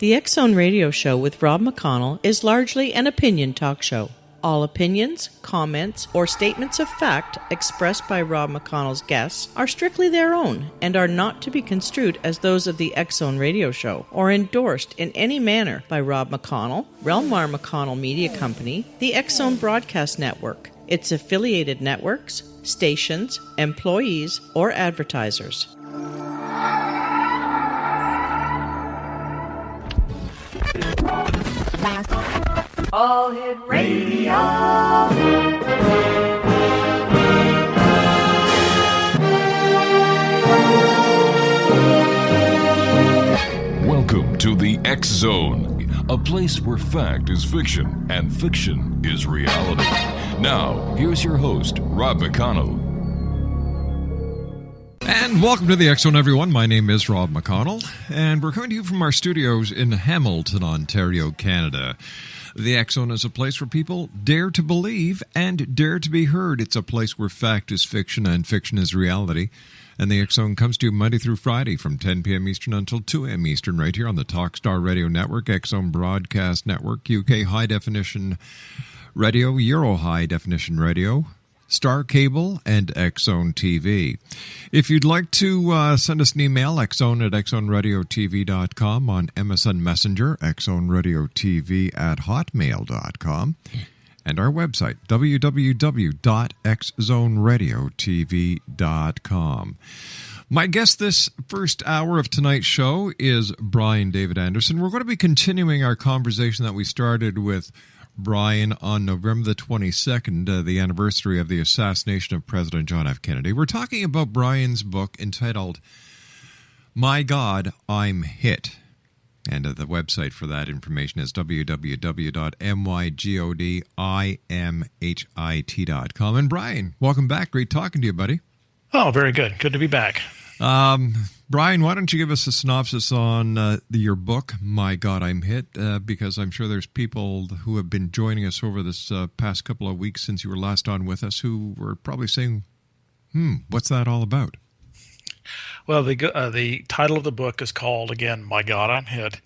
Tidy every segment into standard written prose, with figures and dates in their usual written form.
The X Zone Radio Show with Rob McConnell is largely an opinion talk show. All opinions, comments, or statements of fact expressed by Rob McConnell's guests are strictly their own and are not to be construed as those of the X Zone Radio Show or endorsed in any manner by Rob McConnell, Relmar McConnell Media Company, the X Zone Broadcast Network, its affiliated networks, stations, employees, or advertisers. All Hit Radio. Welcome to the X Zone, a place where fact is fiction and fiction is reality. Now, here's your host, Rob McConnell. And welcome to the X Zone, everyone. My name is Rob McConnell, and we're coming to you from our studios in Hamilton, Ontario, Canada. The X Zone is a place where people dare to believe and dare to be heard. It's a place where fact is fiction and fiction is reality. And the X Zone comes to you Monday through Friday from 10 p.m. Eastern until 2 a.m. Eastern right here on the Talkstar Radio Network, X Zone Broadcast Network, UK High Definition Radio, Euro High Definition Radio, Star Cable, and X Zone TV. If you'd like to send us an email, xzone at xzoneradiotv.com, on MSN Messenger, xzoneradiotv@hotmail.com, and our website, www.xzoneradiotv.com. My guest this first hour of tonight's show is Brian David Andersen. We're going to be continuing our conversation that we started with Brian on November the 22nd, the anniversary of the assassination of President John F. Kennedy. We're talking about Brian's book entitled, My God, I'm Hit. And the website for that information is www.mygodimhit.com. And Brian, welcome back. Great talking to you, buddy. Oh, very good. Good to be back. Brian, why don't you give us a synopsis on your book, My God, I'm Hit, because I'm sure there's people who have been joining us over this past couple of weeks since you were last on with us who were probably saying, what's that all about? Well, the title of the book is called, again, My God, I'm Hit,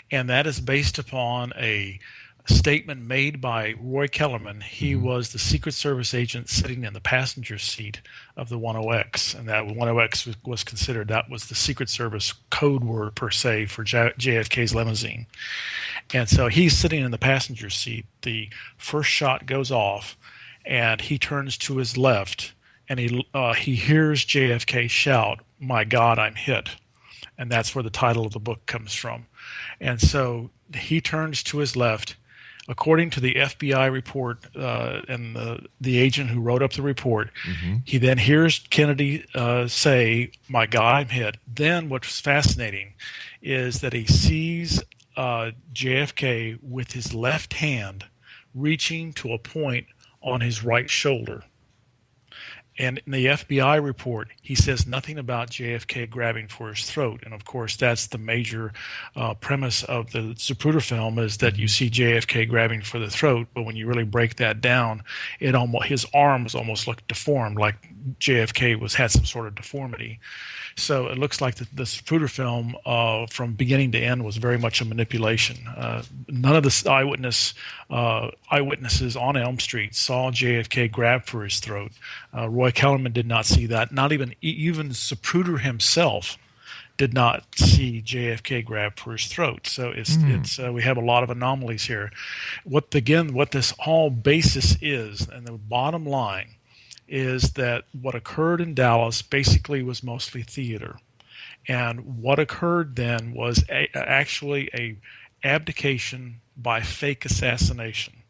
and that is based upon a statement made by Roy Kellerman. He was the Secret Service agent sitting in the passenger seat of the 10X, and that 10X was considered, that was the Secret Service code word per se for JFK's limousine. And so he's sitting in the passenger seat. The first shot goes off, and he turns to his left, and he hears JFK shout, "My God, I'm hit." And that's where the title of the book comes from. And so he turns to his left. According to the FBI report and the agent who wrote up the report, he then hears Kennedy say, "My God, I'm hit." Then what's fascinating is that he sees JFK with his left hand reaching to a point on his right shoulder. And in the FBI report, he says nothing about JFK grabbing for his throat. And, of course, that's the major premise of the Zapruder film, is that you see JFK grabbing for the throat, but when you really break that down, his arms almost look deformed, like JFK had some sort of deformity. So it looks like the Zapruder film, from beginning to end, was very much a manipulation. None of the eyewitnesses on Elm Street saw JFK grab for his throat. Roy Kellerman did not see that. Not even Zapruder himself did not see JFK grab for his throat. So we have a lot of anomalies here. What this all basis is, and the bottom line, is that what occurred in Dallas basically was mostly theater. And what occurred then was actually a abdication by fake assassination.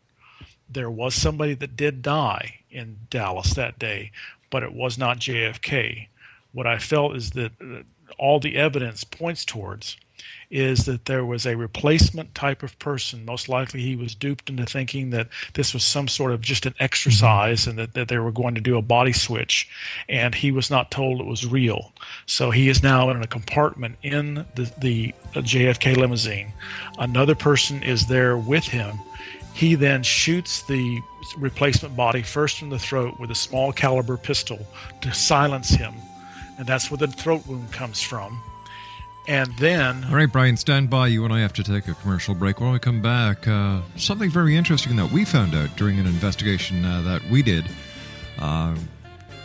There was somebody that did die in Dallas that day, but it was not JFK. What I felt is that all the evidence points towards is that there was a replacement type of person. Most likely he was duped into thinking that this was some sort of just an exercise and that they were going to do a body switch, and he was not told it was real. So he is now in a compartment in the JFK limousine. Another person is there with him. He then shoots the replacement body first in the throat with a small caliber pistol to silence him, and that's where the throat wound comes from. And then... All right, Brian, stand by. You and I have to take a commercial break. When we come back, something very interesting that we found out during an investigation that we did,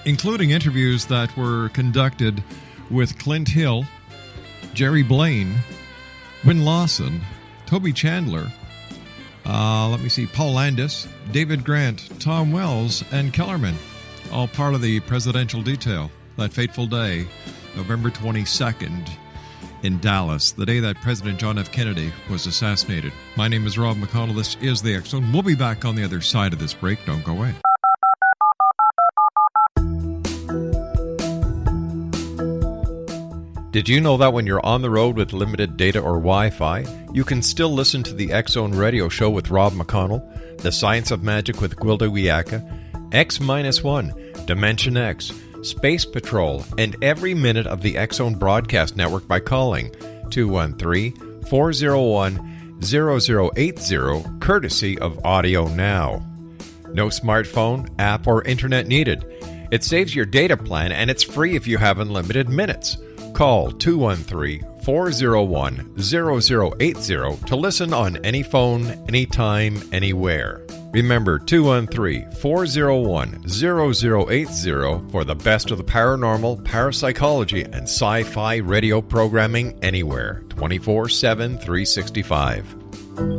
including interviews that were conducted with Clint Hill, Jerry Blaine, Wynn Lawson, Toby Chandler, Paul Landis, David Grant, Tom Wells, and Kellerman, all part of the presidential detail that fateful day, November 22nd, in Dallas, the day that President John F. Kennedy was assassinated. My name is Rob McConnell. This is The X Zone. We'll be back on the other side of this break. Don't go away. Did you know that when you're on the road with limited data or Wi-Fi, you can still listen to the X Zone radio show with Rob McConnell, The Science of Magic with Gwilda Wiyaka, X-1, Dimension X, Space Patrol, and every minute of the X Zone broadcast network by calling 213-401-0080, courtesy of Audio Now. No smartphone, app, or internet needed. It saves your data plan, and it's free if you have unlimited minutes. Call 213-401-0080 to listen on any phone, anytime, anywhere. Remember, 213-401-0080 for the best of the paranormal, parapsychology, and sci-fi radio programming anywhere, 24/7, 365.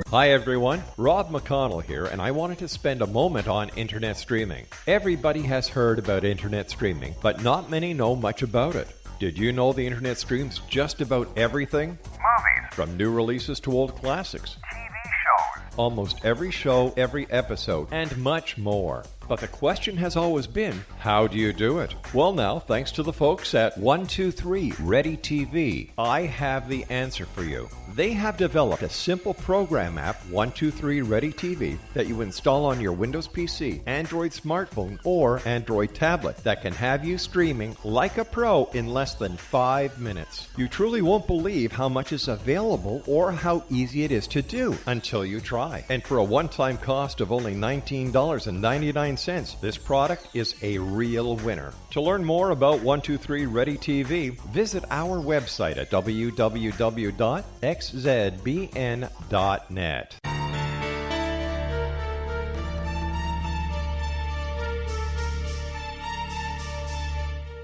Hi everyone, Rob McConnell here, and I wanted to spend a moment on internet streaming. Everybody has heard about internet streaming, but not many know much about it. Did you know the internet streams just about everything? Movies. From new releases to old classics. TV shows. Almost every show, every episode, and much more. But the question has always been, how do you do it? Well now, thanks to the folks at 123 Ready TV, I have the answer for you. They have developed a simple program app, 123 Ready TV, that you install on your Windows PC, Android smartphone, or Android tablet that can have you streaming like a pro in less than 5 minutes. You truly won't believe how much is available or how easy it is to do until you try. And for a one-time cost of only $19.99, this product is a real winner. To learn more about 123 Ready TV, visit our website at www.xzbn.net.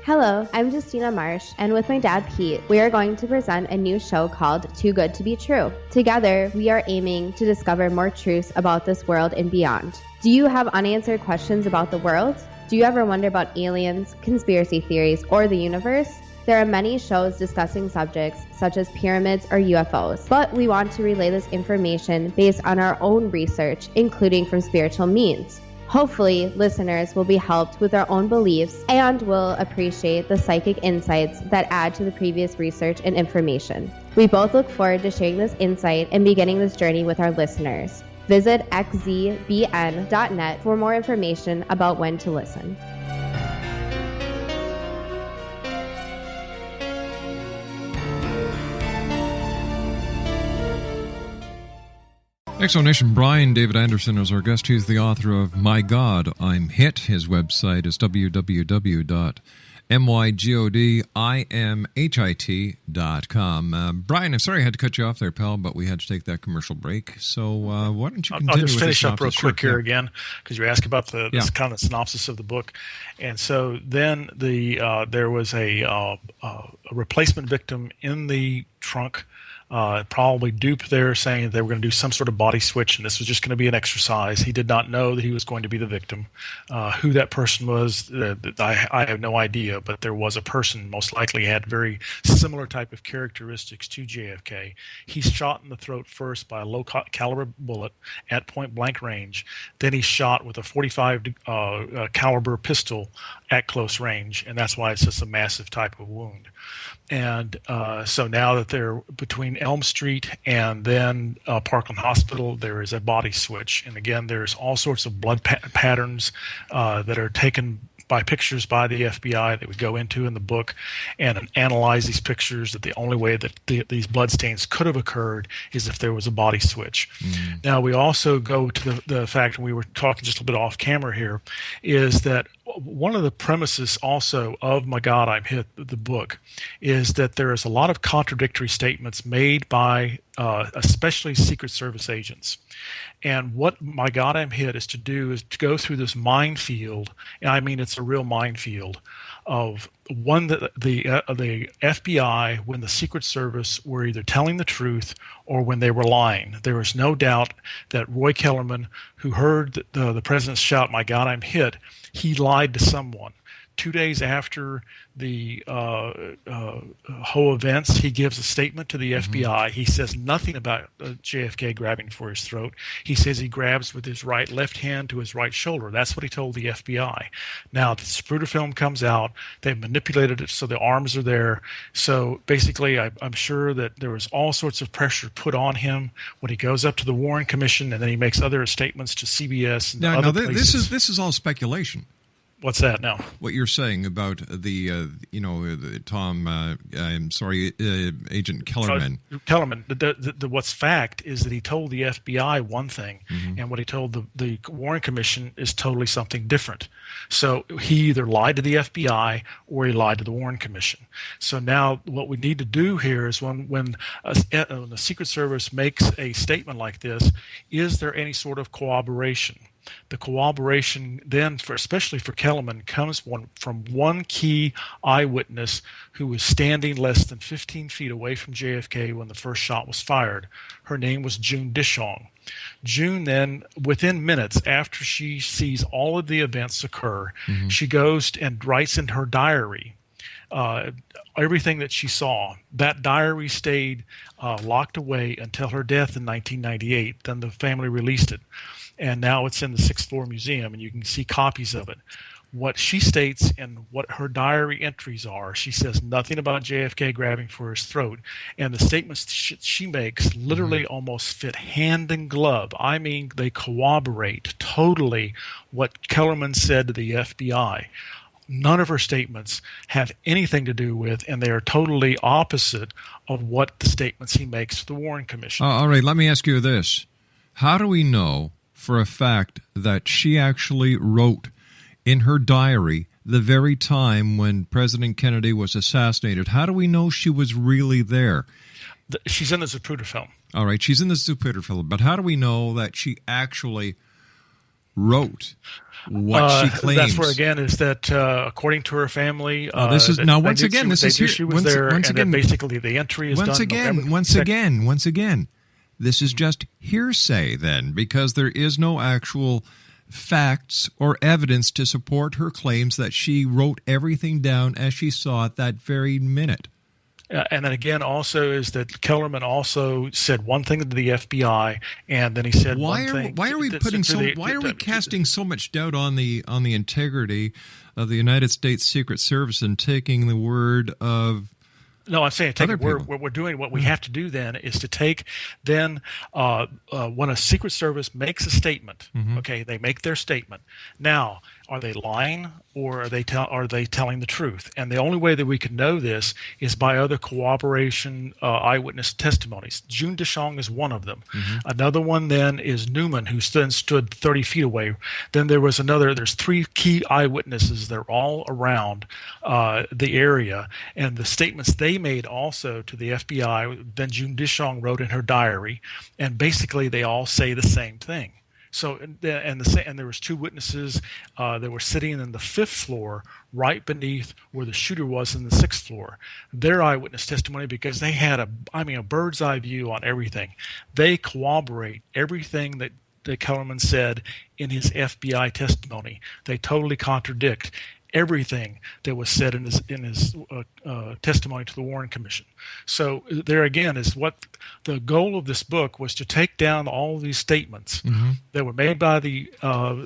Hello, I'm Justina Marsh, and with my dad Pete, we are going to present a new show called Too Good to Be True. Together, we are aiming to discover more truths about this world and beyond. Do you have unanswered questions about the world? Do you ever wonder about aliens, conspiracy theories, or the universe? There are many shows discussing subjects such as pyramids or UFOs, but we want to relay this information based on our own research, including from spiritual means. Hopefully, listeners will be helped with their own beliefs and will appreciate the psychic insights that add to the previous research and information. We both look forward to sharing this insight and beginning this journey with our listeners. Visit xzbn.net for more information about when to listen. Exonation Brian David Andersen is our guest. He's the author of My God, I'm Hit. His website is www.mygodimhit.com. Brian, I'm sorry I had to cut you off there, pal, but we had to take that commercial break. So why don't you continue? I'll just with finish the up real quick here again, because you asked about this kind of synopsis of the book. And so then there was a replacement victim in the trunk, probably dupe there, saying that they were going to do some sort of body switch, and this was just going to be an exercise. He did not know that he was going to be the victim. Who that person was, I have no idea, but there was a person, most likely had very similar type of characteristics to JFK. He's shot in the throat first by a low caliber bullet at point blank range. Then he's shot with a 45 caliber pistol at close range, and that's why it's just a massive type of wound. And so now that they're between Elm Street and then Parkland Hospital, there is a body switch. And again, there's all sorts of blood patterns that are taken by pictures by the FBI that we go into in the book and analyze these pictures, that the only way that these blood stains could have occurred is if there was a body switch. Now, we also go to the fact, and we were talking just a little bit off camera here, is that one of the premises also of My God, I'm Hit, the book, is that there is a lot of contradictory statements made by especially Secret Service agents. And what My God, I'm Hit is to do is to go through this minefield, and I mean it's a real minefield, of one that the FBI, when the Secret Service were either telling the truth or when they were lying. There is no doubt that Roy Kellerman, who heard the president shout, "My God, I'm hit," he lied to someone. 2 days after the whole events, he gives a statement to the FBI. He says nothing about JFK grabbing for his throat. He says he grabs with his left hand to his right shoulder. That's what he told the FBI. Now, the Zapruder film comes out. They've manipulated it so the arms are there. So basically, I'm sure that there was all sorts of pressure put on him when he goes up to the Warren Commission, and then he makes other statements to CBS and other places. This is all speculation. What's that now? What you're saying about Agent Kellerman. Kellerman. What's fact is that he told the FBI one thing, and what he told the Warren Commission is totally something different. So he either lied to the FBI or he lied to the Warren Commission. So now what we need to do here is when the Secret Service makes a statement like this, is there any sort of corroboration? The corroboration then, especially for Kellerman, comes from one key eyewitness who was standing less than 15 feet away from JFK when the first shot was fired. Her name was June Dishong. June then, within minutes after she sees all of the events occur, she goes and writes in her diary everything that she saw. That diary stayed locked away until her death in 1998. Then the family released it. And now it's in the 6th floor museum, and you can see copies of it. What she states and what her diary entries are, she says nothing about JFK grabbing for his throat. And the statements she makes literally almost fit hand in glove. I mean, they corroborate totally what Kellerman said to the FBI. None of her statements have anything to do with, and they are totally opposite of what the statements he makes to the Warren Commission. All right, let me ask you this. How do we know for a fact that she actually wrote in her diary the very time when President Kennedy was assassinated? How do we know she was really there? She's in the Zapruder film. All right, she's in the Zapruder film, but how do we know that she actually wrote what she claims? That's where, again, is that according to her family, this is now once again. This is here. She was there, and then basically the entry is once done. Once again. This is just hearsay then, because there is no actual facts or evidence to support her claims that she wrote everything down as she saw it that very minute. And then again, also is that Kellerman also said one thing to the FBI, and then he said one thing. Why are we casting so much doubt on the integrity of the United States Secret Service and taking the word of? No, I'm saying what we're doing, what we have to do then is to take then when a Secret Service makes a statement, okay, they make their statement. Now, are they lying or are they telling the truth? And the only way that we can know this is by other corroboration eyewitness testimonies. June Dishong is one of them. Another one then is Newman, who then stood 30 feet away. Then there's 3 key eyewitnesses. They're all around the area. And the statements they made also to the FBI, then June Dishong wrote in her diary, and basically they all say the same thing. So, and there was 2 witnesses that were sitting in the 5th floor, right beneath where the shooter was in the 6th floor. Their eyewitness testimony, because they had a bird's eye view on everything. They corroborate everything that Kellerman said in his FBI testimony. They totally contradict everything that was said in his testimony to the Warren Commission. So there again is what the goal of this book was, to take down all of these statements that were made by the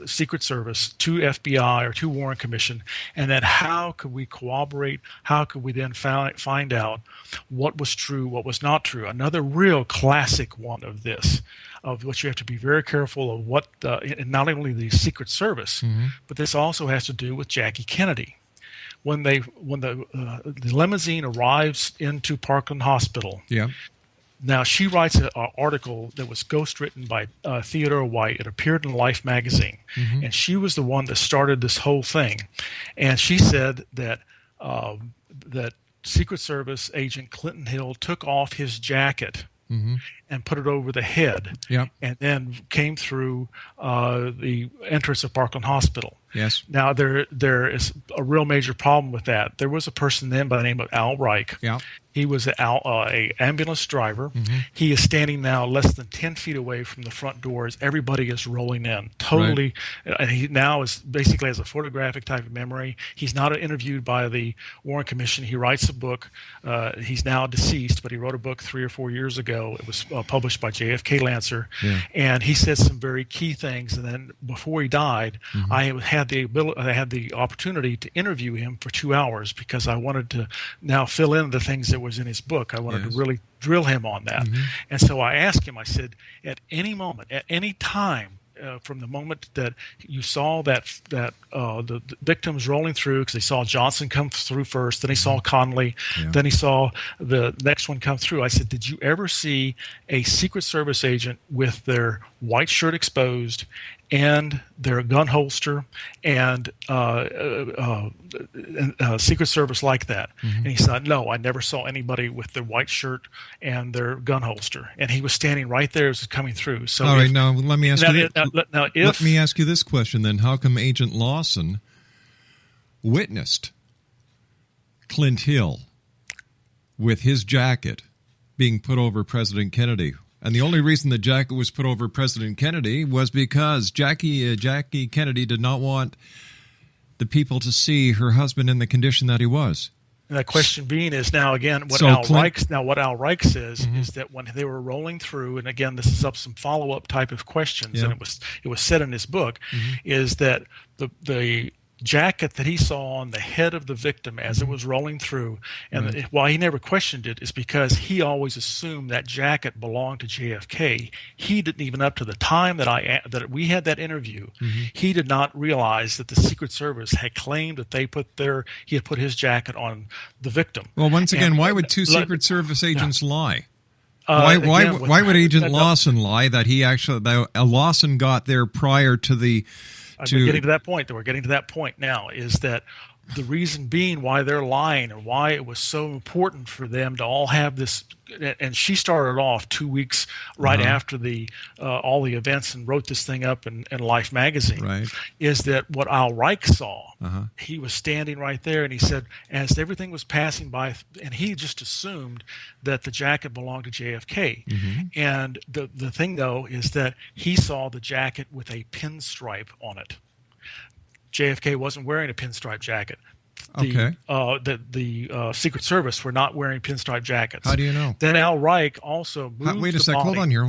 Secret Service to FBI or to Warren Commission, and then how could we corroborate, how could we then find out what was true, what was not true. Another real classic one of this, of which you have to be very careful of what, and not only the Secret Service, but this also has to do with Jackie Kennedy. When the limousine arrives into Parkland Hospital, Now, she writes an article that was ghostwritten by Theodore White. It appeared in Life magazine, and she was the one that started this whole thing. And she said that that Secret Service agent Clinton Hill took off his jacket and put it over the head, and then came through the entrance of Parkland Hospital. Yes. Now, there is a real major problem with that. There was a person then by the name of Al Reich. Yeah. He was a ambulance driver. He is standing now less than 10 feet away from the front doors. Everybody is rolling in. Totally. Right. And he now is basically has a photographic type of memory. He's not interviewed by the Warren Commission. He writes a book. He's now deceased, but he wrote a book 3 or 4 years ago. It was published by JFK Lancer. Yeah. And he said some very key things. And then before he died, I had the opportunity to interview him for 2 hours because I wanted to now fill in the things that was in his book. I wanted to really drill him on that. And so I asked him, I said, at any moment, at any time, from the moment that you saw the victims rolling through, because he saw Johnson come through first, then he saw Connolly, then he saw the next one come through. I said, did you ever see a Secret Service agent with their white shirt exposed and their gun holster and Secret Service like that? And he said, no, I never saw anybody with their white shirt and their gun holster. And he was standing right there as it was coming through. So all right, now let me ask let me ask you this question then. How come Agent Lawson witnessed Clint Hill with his jacket being put over President Kennedy? And the only reason the jacket was put over President Kennedy was because Jackie Kennedy did not want the people to see her husband in the condition that he was. And the question being is now again what Al Reich says is that when they were rolling through, and again this is up some follow-up type of questions, and it was said in his book, is that the jacket that he saw on the head of the victim as it was rolling through, and why he never questioned it is because he always assumed that jacket belonged to JFK. He didn't even, up to the time that we had that interview, he did not realize that the Secret Service had claimed that he had put his jacket on the victim. Well, once again, why would two Secret Service agents lie? Why would Agent Lawson lie that Lawson got there prior to the? We're getting to that point. We're getting to that point now, is that the reason being why they're lying and why it was so important for them to all have this, and she started off 2 weeks right after all the events and wrote this thing up in Life magazine, is that what Al Reich saw, he was standing right there and he said, as everything was passing by, and he just assumed that the jacket belonged to JFK. And the thing, though, is that he saw the jacket with a pinstripe on it. JFK wasn't wearing a pinstripe jacket. The Secret Service were not wearing pinstripe jackets. How do you know? Then Al Reich also moved wait a sec. Hold on here.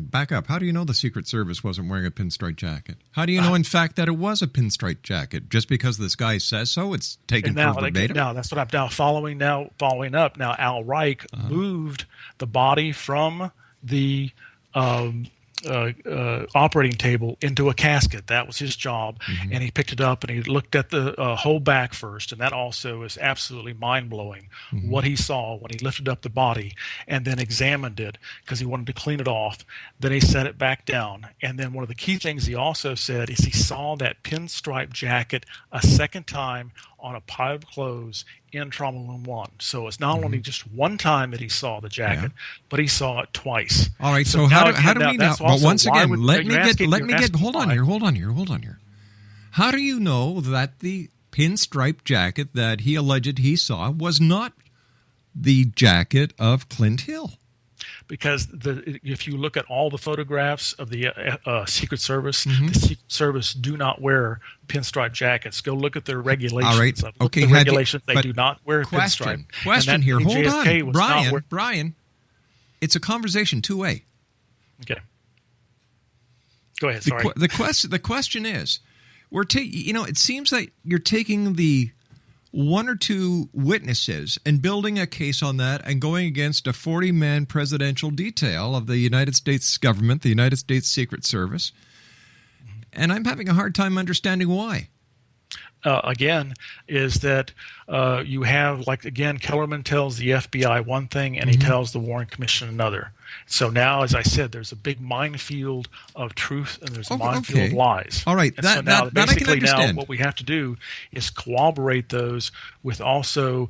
Back up. How do you know the Secret Service wasn't wearing a pinstripe jacket? How do you know, in fact, that it was a pinstripe jacket? Just because this guy says so, it's taken for verbatim? Now, that's what I'm now following up. Now, Al Reich moved the body from the operating table into a casket. That was his job, and he picked it up and he looked at the whole back first, and that also is absolutely mind-blowing what he saw when he lifted up the body and then examined it because he wanted to clean it off. Then he set it back down, and then one of the key things he also said is he saw that pinstripe jacket a second time on a pile of clothes in Trauma Room 1. So it's not only just one time that he saw the jacket, but he saw it twice. All right, so how do we know? But once again, hold on here. How do you know that the pinstripe jacket that he alleged he saw was not the jacket of Clint Hill? Because if you look at all the photographs of the Secret Service, the Secret Service do not wear pinstripe jackets. Go look at their regulations. All right. Okay. They do not wear pinstripe. Question here. Hold on. Brian, it's a conversation two-way. Okay. Go ahead. Sorry. The question is, it seems that you're taking the one or two witnesses and building a case on that and going against a 40-man presidential detail of the United States government, the United States Secret Service. And I'm having a hard time understanding why. again, is that you have, like, again, Kellerman tells the FBI one thing and he tells the Warren Commission another. So now, as I said, there's a big minefield of truth and there's a minefield of lies. All right. And That, so now, that I can basically, now understand. what we have to do is corroborate those with also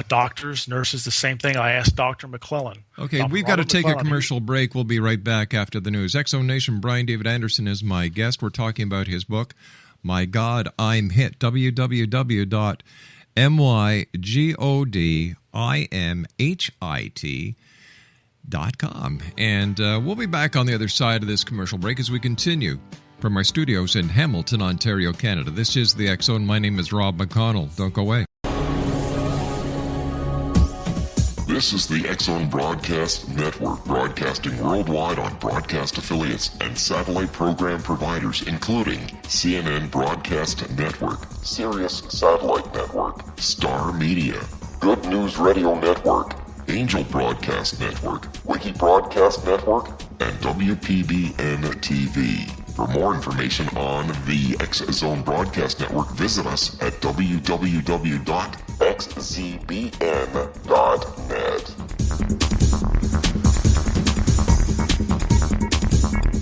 doctors, nurses, the same thing. I asked Dr. McClellan. Okay, we've got to take a commercial break. We'll be right back after the news. X Zone Nation, Brian David Andersen is my guest. We're talking about his book, My God, I'm Hit, www.mygodimhit.com. And we'll be back on the other side of this commercial break as we continue from our studios in Hamilton, Ontario, Canada. This is the X Zone. My name is Rob McConnell. Don't go away. This is the X Zone Broadcast Network, broadcasting worldwide on broadcast affiliates and satellite program providers, including CNN Broadcast Network, Sirius Satellite Network, Star Media, Good News Radio Network, Angel Broadcast Network, Wiki Broadcast Network, and WPBN TV. For more information on the X Zone Broadcast Network, visit us at www.xzbn.net.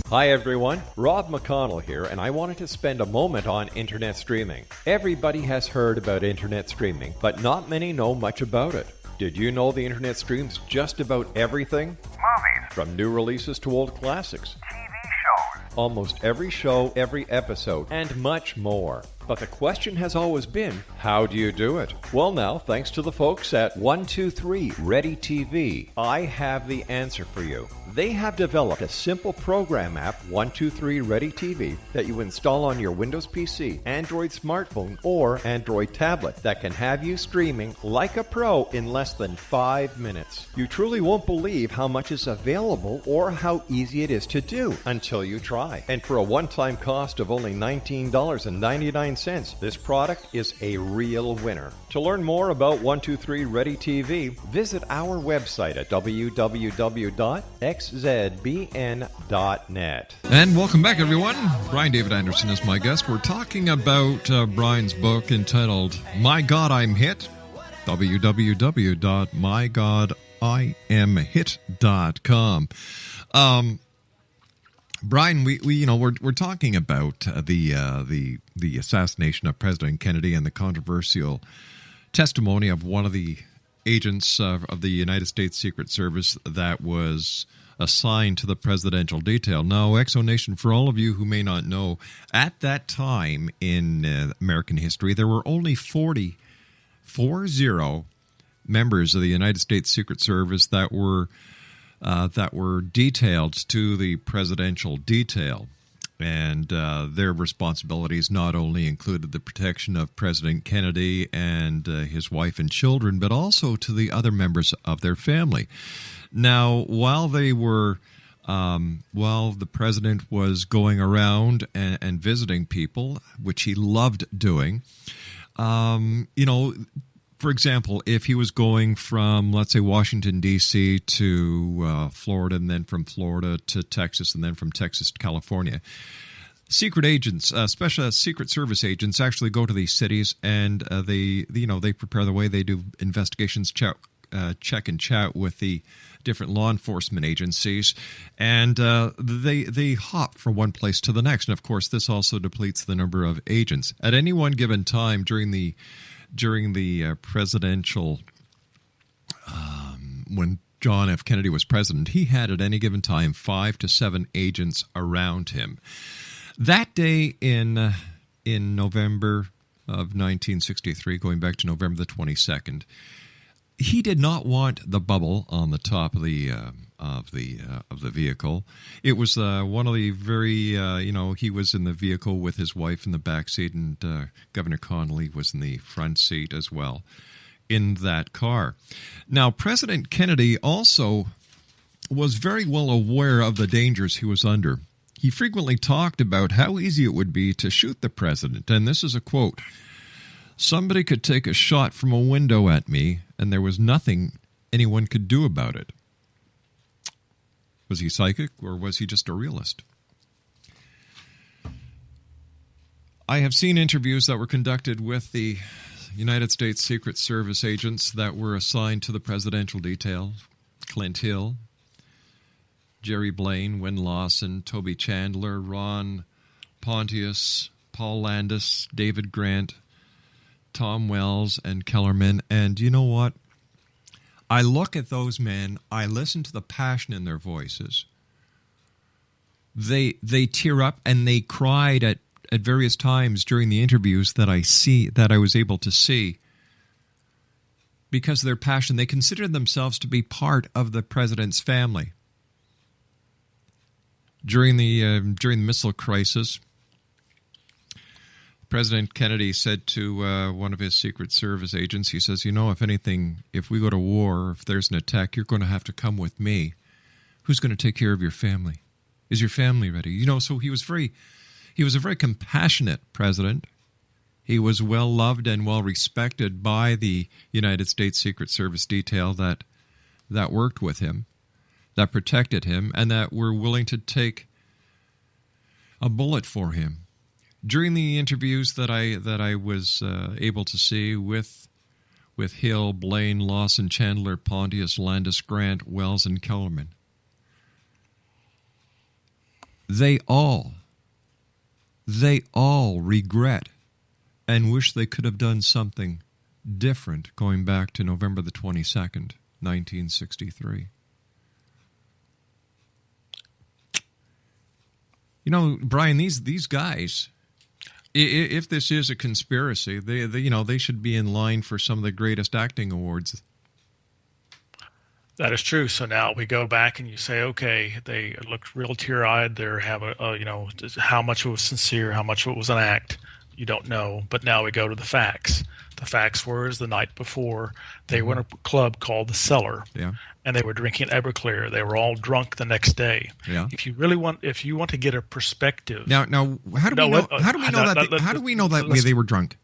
Hi everyone, Rob McConnell here, and I wanted to spend a moment on internet streaming. Everybody has heard about internet streaming, but not many know much about it. Did you know the internet streams just about everything? Movies. From new releases to old classics. TV shows. Almost every show, every episode, and much more. But the question has always been, how do you do it? Well now, thanks to the folks at 123 Ready TV, I have the answer for you. They have developed a simple program app, 123 Ready TV, that you install on your Windows PC, Android smartphone, or Android tablet that can have you streaming like a pro in less than 5 minutes. You truly won't believe how much is available or how easy it is to do until you try. And for a one-time cost of only $19.99, this product is a real winner. To learn more about 123 Ready TV, visit our website at www.xzbn.net. And welcome back, everyone. Brian David Andersen is my guest. We're talking about Brian's book entitled My God, I'm Hit, www.mygodimhit.com. Brian, we're talking about the assassination of President Kennedy and the controversial testimony of one of the agents of the United States Secret Service that was assigned to the presidential detail. Now, Exonation, for all of you who may not know, at that time in American history, there were only 40 members of the United States Secret Service that were detailed to the presidential detail. And their responsibilities not only included the protection of President Kennedy and his wife and children, but also to the other members of their family. Now, while the president was going around and visiting people, which he loved doing, for example, if he was going from, let's say, Washington, D.C. to Florida, and then from Florida to Texas, and then from Texas to California, secret agents, special Secret Service agents, actually go to these cities and they prepare the way. They do investigations, check and chat with the different law enforcement agencies, and they hop from one place to the next. And of course, this also depletes the number of agents at any one given time during the presidential, when John F. Kennedy was president, he had at any given time 5 to 7 agents around him. That day in November of 1963, going back to November the 22nd, he did not want the bubble on the top of the vehicle. It was one of the very he was in the vehicle with his wife in the back seat, and Governor Connolly was in the front seat as well in that car. Now, President Kennedy also was very well aware of the dangers he was under. He frequently talked about how easy it would be to shoot the president, and this is a quote: "Somebody could take a shot from a window at me, and there was nothing anyone could do about it." Was he psychic, or was he just a realist? I have seen interviews that were conducted with the United States Secret Service agents that were assigned to the presidential detail: Clint Hill, Jerry Blaine, Wynn Lawson, Toby Chandler, Ron Pontius, Paul Landis, David Grant, Tom Wells, and Kellerman. And you know what? I look at those men, I listen to the passion in their voices. They tear up, and they cried at various times during the interviews that I was able to see, because of their passion. They considered themselves to be part of the president's family. During the missile crisis, President Kennedy said to one of his Secret Service agents, he says, if we go to war, if there's an attack, you're going to have to come with me. Who's going to take care of your family? Is your family ready? So he was a very compassionate president. He was well loved and well respected by the United States Secret Service detail that worked with him, that protected him, and that were willing to take a bullet for him. During the interviews that I was able to see with Hill, Blaine, Lawson, Chandler, Pontius, Landis, Grant, Wells, and Kellerman, they all regret and wish they could have done something different going back to November the 22nd, 1963. Brian, these guys, if this is a conspiracy, they should be in line for some of the greatest acting awards. That is true. So now we go back and you say, okay, they looked real teary-eyed. They have how much it was sincere, how much it was an act. You don't know. But now we go to the facts. The facts were the night before they were in a club called the Cellar, and they were drinking Everclear. They were all drunk the next day. Yeah. If you want to get a perspective. Now, how do we know that they were drunk?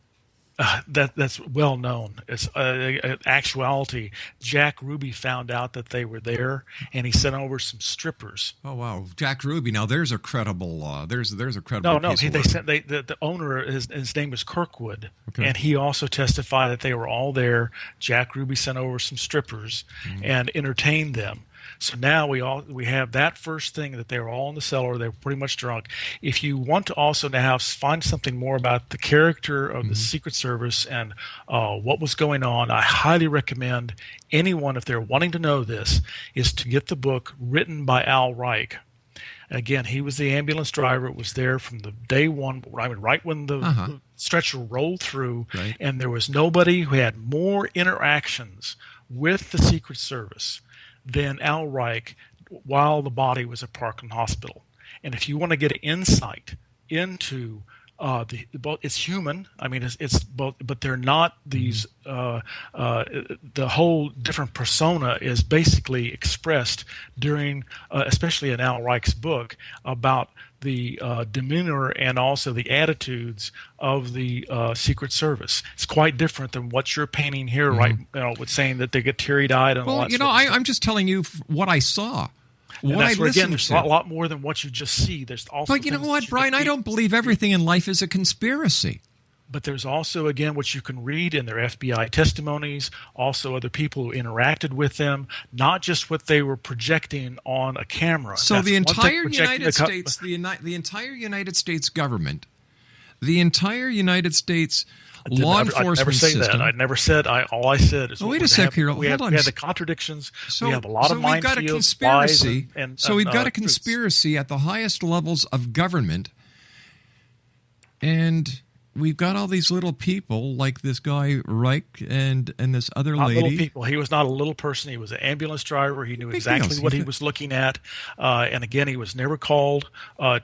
That's well known. It's actuality. Jack Ruby found out that they were there, and he sent over some strippers. Oh wow, Jack Ruby! Now there's a credible. There's a credible. No. Piece of work. The owner. His name is Kirkwood, and he also testified that they were all there. Jack Ruby sent over some strippers and entertained them. So now we have that first thing, that they were all in the cellar. They were pretty much drunk. If you want to also now find something more about the character of the Secret Service and what was going on, I highly recommend anyone, if they're wanting to know this, is to get the book written by Al Reich. Again, he was the ambulance driver. It was there from the day one, right when the stretcher rolled through, and there was nobody who had more interactions with the Secret Service than Al Reich while the body was at Parkland Hospital. And if you want to get an insight into it's human. I mean, it's both, but they're not these. The whole different persona is basically expressed during, especially in Al Reich's book, about the demeanor and also the attitudes of the Secret Service. It's quite different than what you're painting here, right? With saying that they get teary-eyed and all that. Well, I'm just telling you what I saw. There's a lot more than what you just see. There's also. But you know what, Brian? I don't believe everything in life is a conspiracy. But there's also, again, what you can read in their FBI testimonies, also other people who interacted with them, not just what they were projecting on a camera. So that's the entire United States, the entire United States government, the entire United States law enforcement system. I never said that. All I said is. Oh, wait a sec here. We have the contradictions. So, we have a lot of minefields. We've got a conspiracy. We've got a conspiracy at the highest levels of government, and we've got all these little people like this guy Reich and this other lady. Not little people. He was not a little person. He was an ambulance driver. He knew exactly what he was looking at. And again, he was never called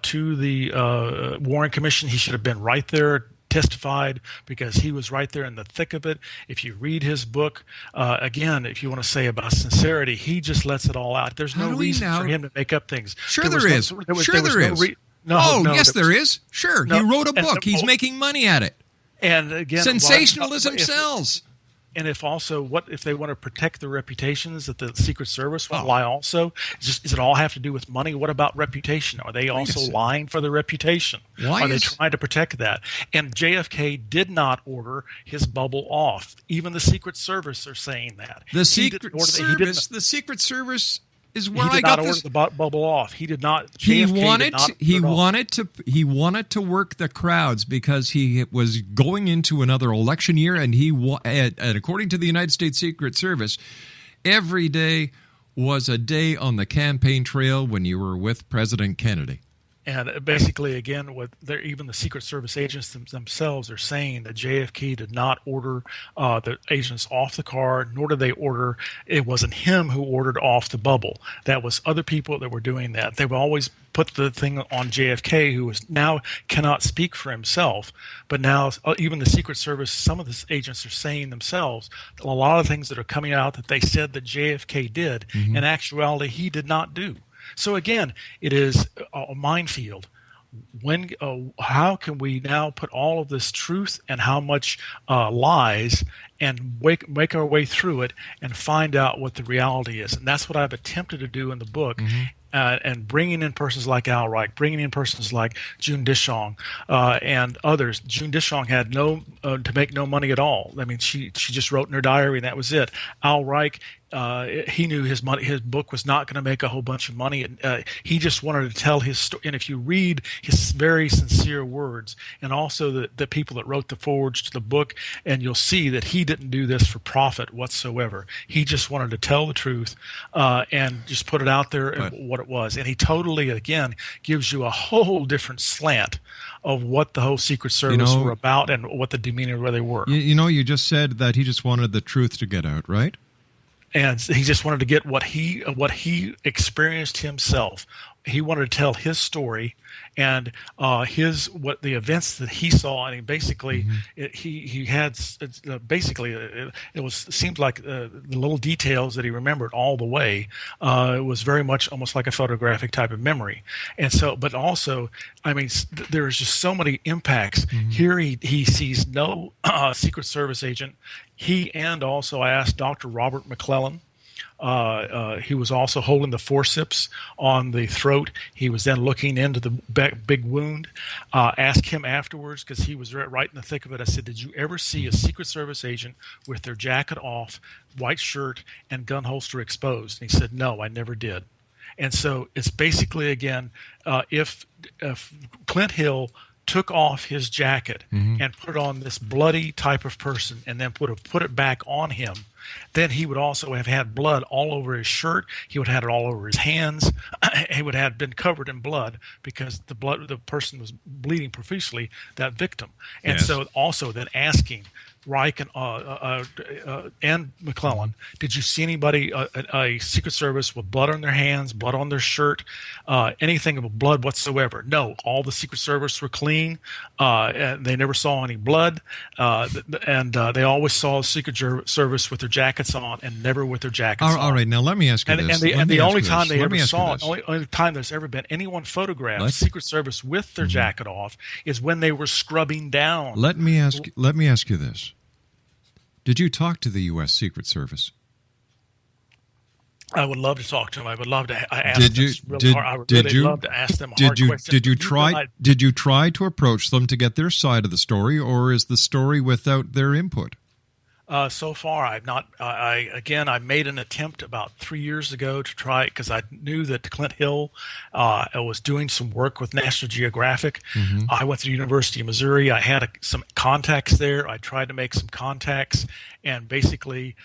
to the Warren Commission. He should have been right there, testified, because he was right there in the thick of it. If you read his book, again, if you want to say about sincerity, he just lets it all out. There's no reason for him to make up things. Sure there is. Yes, there is. Sure, he wrote a book. He's making money at it. And again, sensationalism sells. And if also, what if they want to protect their reputations, that the Secret Service will lie also? Does it all have to do with money? What about reputation? Are they also lying for their reputation? Are they trying to protect that? And JFK did not order his bubble off. Even the Secret Service are saying that. The Secret Service is where I got this. He did not order the bubble off. He did not. He wanted to work the crowds because he was going into another election year, and and according to the United States Secret Service, every day was a day on the campaign trail when you were with President Kennedy. And basically, again, even the Secret Service agents themselves are saying that JFK did not order the agents off the car, nor did they order. It wasn't him who ordered off the bubble. That was other people that were doing that. They would always put the thing on JFK, who now cannot speak for himself. But now, even the Secret Service, some of the agents are saying themselves that a lot of things that are coming out that they said that JFK did, in actuality, he did not do. So again, it is a minefield. How can we now put all of this truth and how much lies and make our way through it and find out what the reality is? And that's what I've attempted to do in the book. And bringing in persons like Al Reich, bringing in persons like June Dishong and others. June Dishong had to make no money at all. I mean, she just wrote in her diary and that was it. Al Reich, he knew his book was not going to make a whole bunch of money. He just wanted to tell his story. And if you read his very sincere words, and also the people that wrote the forwards to the book, and you'll see that he didn't do this for profit whatsoever. He just wanted to tell the truth and just put it out there and what it was. And he totally, again, gives you a whole different slant of what the whole Secret Service were about and what the demeanor where they were. You just said that he just wanted the truth to get out, right? And he just wanted to get what he experienced himself. He wanted to tell his story and the events that he saw. And he basically it seemed like the little details that he remembered all the way. It was very much almost like a photographic type of memory. And so, but also, I mean, there's just so many impacts. Here he sees no Secret Service agent. He and also I asked Dr. Robert McClellan. He was also holding the forceps on the throat. He was then looking into the big wound. Asked him afterwards because he was right in the thick of it. I said, "Did you ever see a Secret Service agent with their jacket off, white shirt, and gun holster exposed?" And he said, "No, I never did." And so it's basically, again, if Clint Hill took off his jacket and put on this bloody type of person and then put it back on him, then he would also have had blood all over his shirt. He would have had it all over his hands. He would have been covered in blood because the person was bleeding profusely, that victim. And so also then asking Reich and McClellan, did you see anybody, a Secret Service with blood on their hands, blood on their shirt, anything of blood whatsoever? No, all the Secret Service were clean. And they never saw any blood. And they always saw the Secret Service with their jackets on and never with their jackets on. All right, now let me ask you this. And the only time they ever saw it, only time there's ever been anyone photographed Secret Service with their jacket off is when they were scrubbing down. Let me ask you this. Did you talk to the U.S. Secret Service? I would love to talk to them. I would love to ask them hard questions. Did you try to approach them to get their side of the story, or is the story without their input? So far, I've not. I made an attempt about 3 years ago to try it because I knew that Clint Hill was doing some work with National Geographic. I went to the University of Missouri. I had some contacts there. I tried to make some contacts, and basically,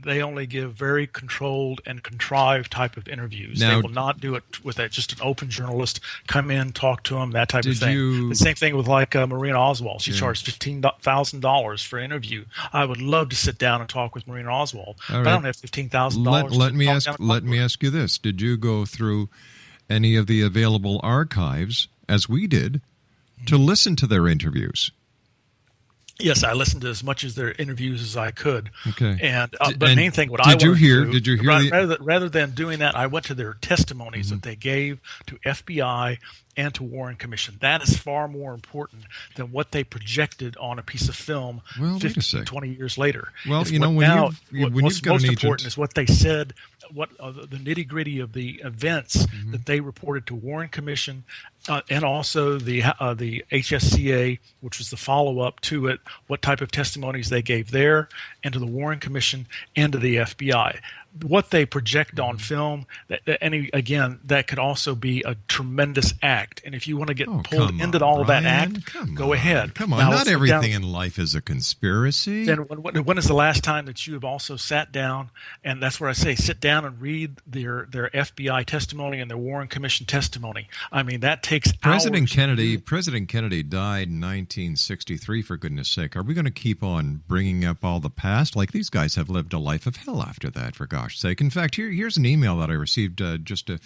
they only give very controlled and contrived type of interviews. They will not do it with just an open journalist come in, talk to them, that type of thing. The same thing with Marina Oswald. She charged $15,000 for an interview. I would love to sit down and talk with Marina Oswald, but I don't have $15,000. Let me ask you this: did you go through any of the available archives, as we did, to listen to their interviews? Yes, I listened to as much of their interviews as I could. Okay. And but the and main thing, did you hear rather than doing that, I went to their testimonies that they gave to FBI and to Warren Commission. That is far more important than what they projected on a piece of film 15, 20 years later. Well, what's you've got most an important agent, is what they said, what the nitty-gritty of the events that they reported to Warren Commission and also the HSCA, which was the follow-up to it, what type of testimonies they gave there, and to the Warren Commission and to the FBI. What they project on film, that could also be a tremendous act. And if you want to get pulled into all of that act, go ahead. Come on, now, not everything in life is a conspiracy. Then when is the last time that you have also sat down, and that's where I say sit down and read their FBI testimony and their Warren Commission testimony. I mean, that takes President hours. President Kennedy died in 1963, for goodness sake. Are we going to keep on bringing up all the past? Like, these guys have lived a life of hell after that, for gosh sake. In fact, here's an email that I received just a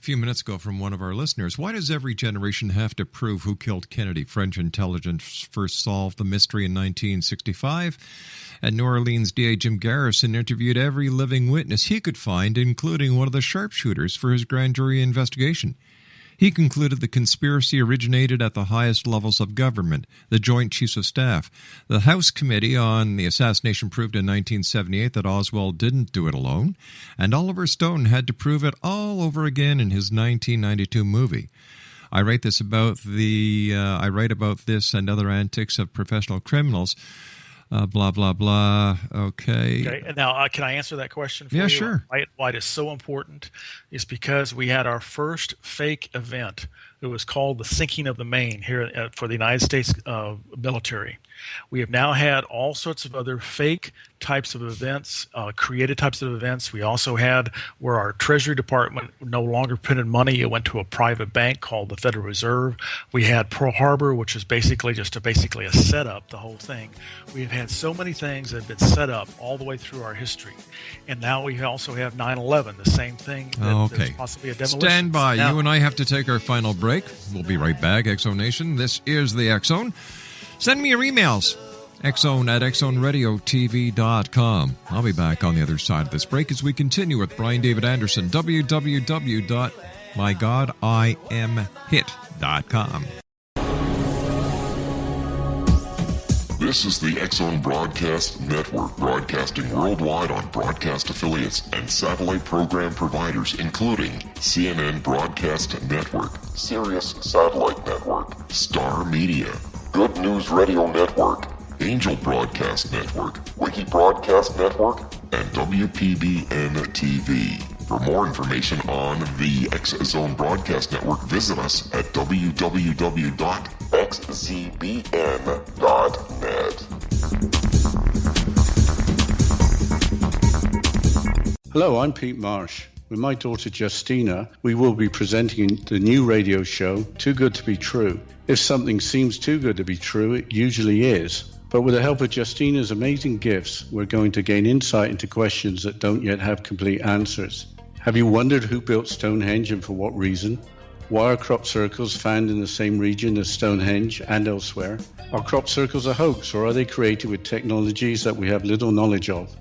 few minutes ago from one of our listeners. Why does every generation have to prove who killed Kennedy? French intelligence first solved the mystery in 1965. And New Orleans DA Jim Garrison interviewed every living witness he could find, including one of the sharpshooters, for his grand jury investigation. He concluded the conspiracy originated at the highest levels of government, the Joint Chiefs of Staff. The House Committee on the Assassination proved in 1978 that Oswald didn't do it alone, and Oliver Stone had to prove it all over again in his 1992 movie. I write about this and other antics of professional criminals. Blah, blah, blah. Okay. And now, can I answer that question for you? Yeah, sure. Why it is so important is because we had our first fake event. It was called the sinking of the Maine here for the United States military. We have now had all sorts of other fake types of events, created types of events. We also had where our Treasury Department no longer printed money. It went to a private bank called the Federal Reserve. We had Pearl Harbor, which was basically just a setup, the whole thing. We have had so many things that have been set up all the way through our history. And now we also have 9/11, the same thing. There's possibly a demolition. Stand by. You and I have to take our final break. We'll be right back, X Zone Nation. This is the X Zone. Send me your emails, xzone@xzoneradiotv.com. I'll be back on the other side of this break as we continue with Brian David Andersen, www.mygodimhit.com. This is the X Zone Broadcast Network, broadcasting worldwide on broadcast affiliates and satellite program providers, including CNN Broadcast Network, Sirius Satellite Network, Star Media, Good News Radio Network, Angel Broadcast Network, Wiki Broadcast Network, and WPBN TV. For more information on the X Zone Broadcast Network, visit us at www.xzbn.net. Hello, I'm Pete Marsh. With my daughter Justina, we will be presenting the new radio show, Too Good to Be True. If something seems too good to be true, it usually is. But with the help of Justina's amazing gifts, we're going to gain insight into questions that don't yet have complete answers. Have you wondered who built Stonehenge and for what reason? Why are crop circles found in the same region as Stonehenge and elsewhere? Are crop circles a hoax, or are they created with technologies that we have little knowledge of?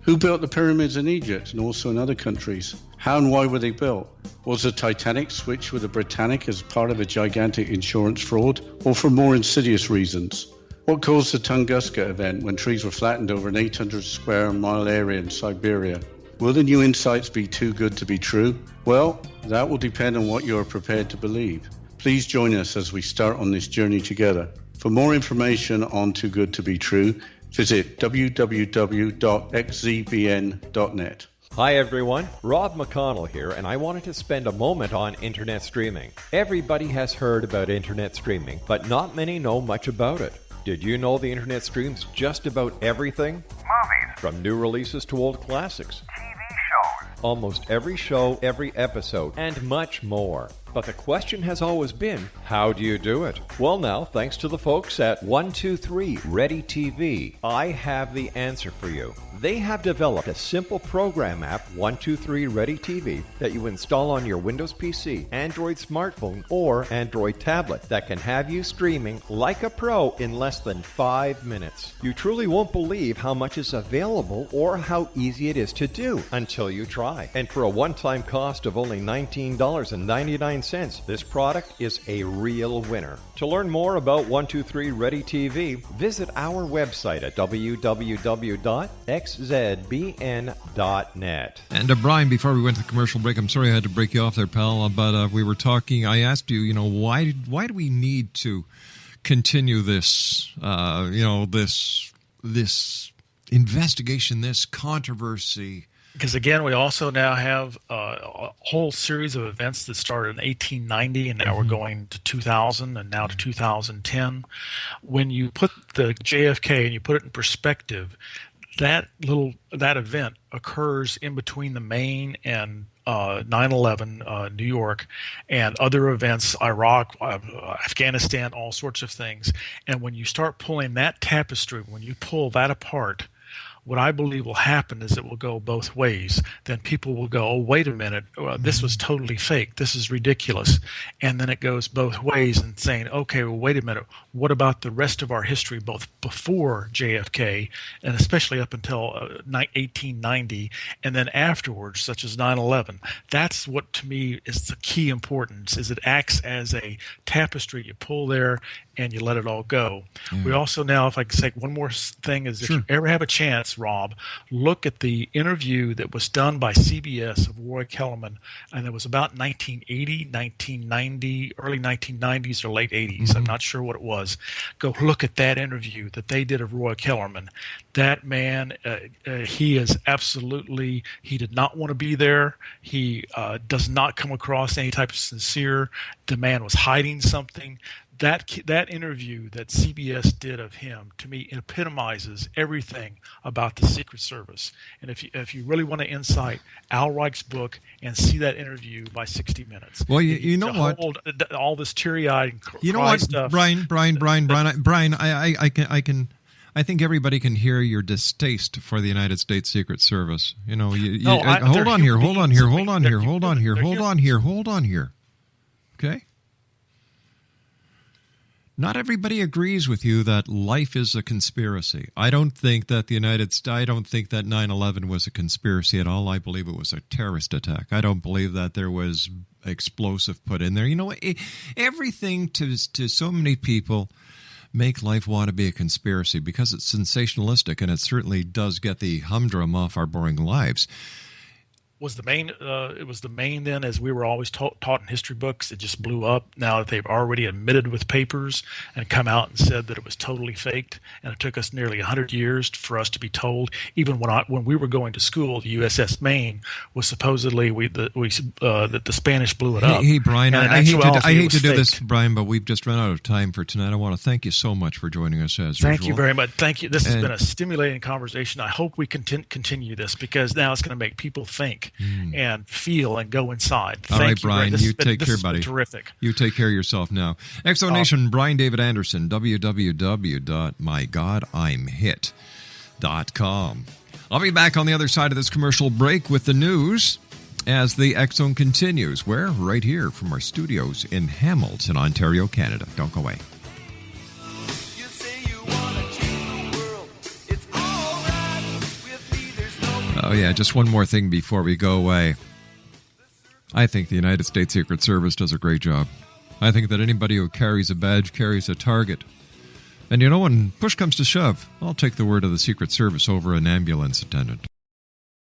Who built the pyramids in Egypt and also in other countries? How and why were they built? Was the Titanic switched with the Britannic as part of a gigantic insurance fraud, or for more insidious reasons? What caused the Tunguska event when trees were flattened over an 800 square mile area in Siberia? Will the new insights be too good to be true? Well, that will depend on what you are prepared to believe. Please join us as we start on this journey together. For more information on Too Good to Be True, visit www.xzbn.net. Hi everyone, Rob McConnell here, and I wanted to spend a moment on internet streaming. Everybody has heard about internet streaming, but not many know much about it. Did you know the internet streams just about everything? Movies. From new releases to old classics. TV shows. Almost every show, every episode, and much more. But the question has always been, how do you do it? Well, now, thanks to the folks at 123 Ready TV, I have the answer for you. They have developed a simple program app, 123 Ready TV, that you install on your Windows PC, Android smartphone, or Android tablet that can have you streaming like a pro in less than 5 minutes. You truly won't believe how much is available or how easy it is to do until you try. And for a one-time cost of only $19.99, this product is a real winner. To learn more about 123 Ready TV, visit our website at www.xzbn.net. And Brian, before we went to the commercial break, I'm sorry I had to break you off there, pal, but we were talking, I asked you, why do we need to continue this, this investigation, this controversy? Because again, we also now have a whole series of events that started in 1890, and now we're going to 2000, and now to 2010. When you put the JFK and you put it in perspective, that event occurs in between the Maine and 9/11, New York, and other events, Iraq, Afghanistan, all sorts of things. And when you start pulling that tapestry, when you pull that apart, what I believe will happen is it will go both ways. Then people will go, oh, wait a minute, this was totally fake. This is ridiculous. And then it goes both ways and saying, okay, well, wait a minute. What about the rest of our history, both before JFK and especially up until 1890 and then afterwards, such as 9/11? That's what, to me, is the key importance, is it acts as a tapestry. You pull there and you let it all go. We also now, if I could say one more thing, is if you ever have a chance, Rob, look at the interview that was done by CBS of Roy Kellerman, and it was about 1980, 1990, early 1990s or late 80s. I'm not sure what it was. Go look at that interview that they did of Roy Kellerman. That man, he is absolutely, he did not want to be there. He does not come across any type of sincere. The man was hiding something. That interview that CBS did of him, to me, epitomizes everything about the Secret Service. And if you really want to insight, Al Reich's book and see that interview by 60 Minutes. Well, you know what? All this teary-eyed you know what, stuff. Brian, I think everybody can hear your distaste for the United States Secret Service. Hold on here. Okay? Not everybody agrees with you that life is a conspiracy. I don't think that 9/11 was a conspiracy at all. I believe it was a terrorist attack. I don't believe that there was explosive put in there. Everything to so many people make life want to be a conspiracy because it's sensationalistic, and it certainly does get the humdrum off our boring lives. Was the main? It was the main then, as we were always taught in history books. It just blew up. Now that they've already admitted with papers and come out and said that it was totally faked, and it took us nearly 100 years for us to be told. Even when we were going to school, the USS Maine was supposedly that the Spanish blew it up. Hey Brian, I hate to do this, Brian, but we've just run out of time for tonight. I want to thank you so much for joining us as usual. Thank you very much. Thank you. This has been a stimulating conversation. I hope we continue this, because now it's going to make people think and feel and go inside. All right, Brian, you take care, buddy. Terrific. You take care of yourself now. Exonation, Brian David Andersen, www.mygodimhit.com. I'll be back on the other side of this commercial break with the news as the X Zone continues. We're right here from our studios in Hamilton, Ontario, Canada. Don't go away. Oh, yeah, just one more thing before we go away. I think the United States Secret Service does a great job. I think that anybody who carries a badge carries a target. And when push comes to shove, I'll take the word of the Secret Service over an ambulance attendant.